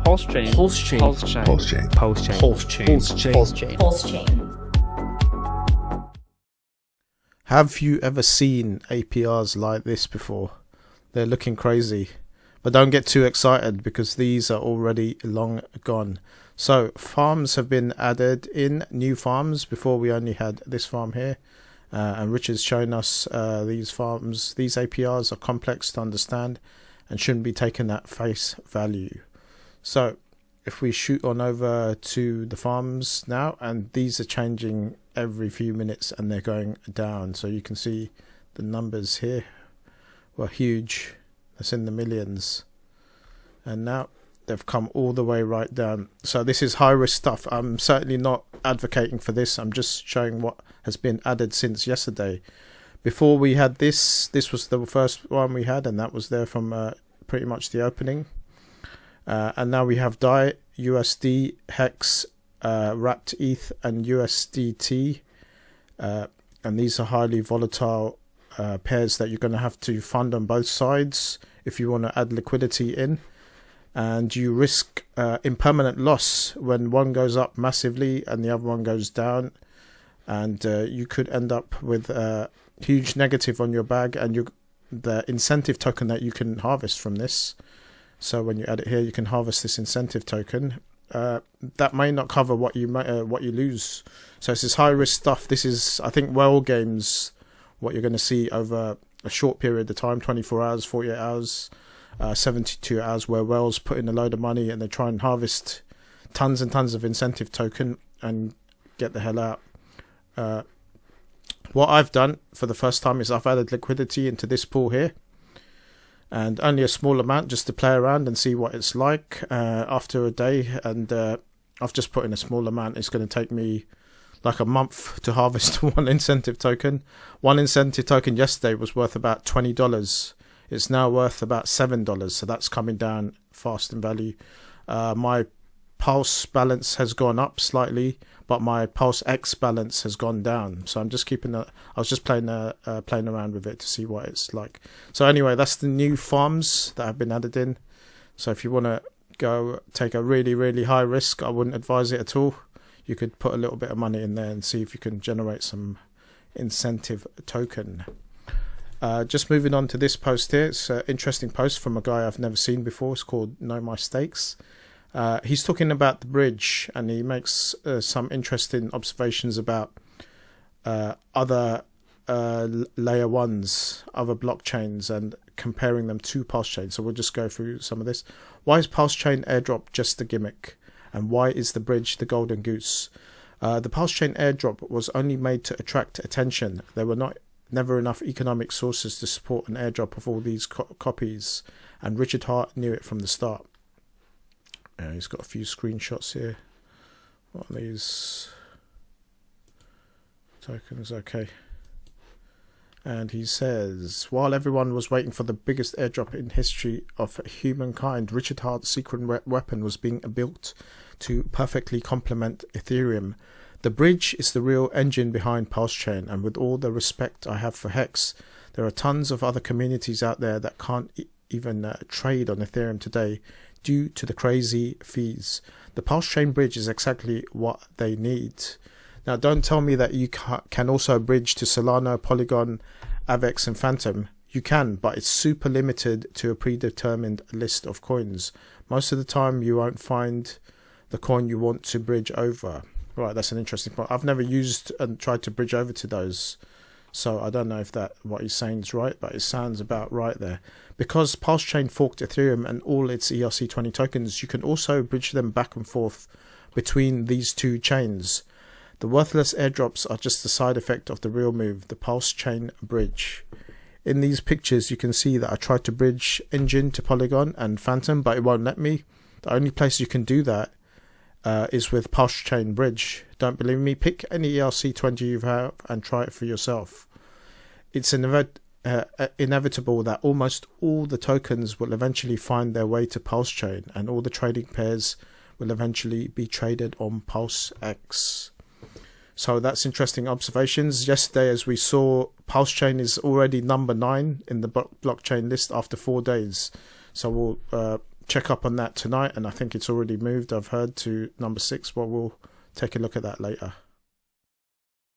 PulseChain. PulseChain. PulseChain. PulseChain. PulseChain. PulseChain. PulseChain. PulseChain. Have you ever seen APRs like this before? They're looking crazy. But don't get too excited because these are already long gone. So farms have been added in, new farms. Before we only had this farm here. And Richard's shown us these farms. These APRs are complex to understand and shouldn't be taken at face value. So if we shoot on over to the farms now, and these are changing every few minutes and they're going down. So you can see the numbers here were huge. That's in the millions. And now they've come all the way right down. So this is high risk stuff. I'm certainly not advocating for this. I'm just showing what has been added since yesterday. Before we had this was the first one we had, and that was there from pretty much the opening. And now we have DAI, USD, HEX, Wrapped ETH, and USDT. And these are highly volatile pairs that you're going to have to fund on both sides if you want to add liquidity in. And you risk impermanent loss when one goes up massively and the other one goes down. And you could end up with a huge negative on your bag and the incentive token that you can harvest from this. So when you add it here, you can harvest this incentive token. That may not cover what you lose. So it's this high risk stuff. This is, I think, well games. What you're going to see over a short period of time, 24 hours, 48 hours, 72 hours, where whales put in a load of money and they try and harvest tons and tons of incentive token and get the hell out. What I've done for the first time is I've added liquidity into this pool here, and only a small amount just to play around and see what it's like after a day. And I've just put in a small amount. It's going to take me like a month to harvest one incentive token. One incentive token yesterday was worth about $20. It's now worth about $7, so that's coming down fast in value. My Pulse balance has gone up slightly, but my PulseX balance has gone down. So I'm just keeping I was just playing around with it to see what it's like. So anyway, that's the new farms that have been added in. So if you want to go take a really, really high risk, I wouldn't advise it at all. You could put a little bit of money in there and see if you can generate some incentive token. Just moving on to this post here. It's an interesting post from a guy I've never seen before. It's called Know My Stakes. He's talking about the bridge, and he makes some interesting observations about other layer ones, other blockchains, and comparing them to PulseChain. So we'll just go through some of this. Why is PulseChain airdrop just a gimmick? And why is the bridge the golden goose? The PulseChain airdrop was only made to attract attention. There were never enough economic sources to support an airdrop of all these copies, and Richard Hart knew it from the start. He's got a few screenshots here. What are these tokens? Okay. And he says, while everyone was waiting for the biggest airdrop in history of humankind, Richard Hart's secret weapon was being built to perfectly complement Ethereum. The bridge is the real engine behind PulseChain, and with all the respect I have for Hex, there are tons of other communities out there that can't even trade on Ethereum today due to the crazy fees. The PulseChain bridge is exactly what they need. Now, don't tell me that you can also bridge to Solana, Polygon, Avex, and Phantom. You can, but it's super limited to a predetermined list of coins. Most of the time, you won't find the coin you want to bridge over. Right, that's an interesting point. I've never used and tried to bridge over to those, so I don't know if what he's saying is right, but it sounds about right there. Because PulseChain forked Ethereum and all its ERC20 tokens, you can also bridge them back and forth between these two chains. The worthless airdrops are just the side effect of the real move, the PulseChain bridge. In these pictures, you can see that I tried to bridge Engine to Polygon and Phantom, but it won't let me. The only place you can do that is with PulseChain bridge. Don't believe me? Pick any ERC20 you have and try it for yourself. It's inevitable that almost all the tokens will eventually find their way to PulseChain, and all the trading pairs will eventually be traded on PulseX. So that's interesting observations. Yesterday, as we saw, PulseChain is already number 9 in the blockchain list after 4 days. So we'll check up on that tonight, and I think it's already moved, I've heard, to number 6, but we'll take a look at that later.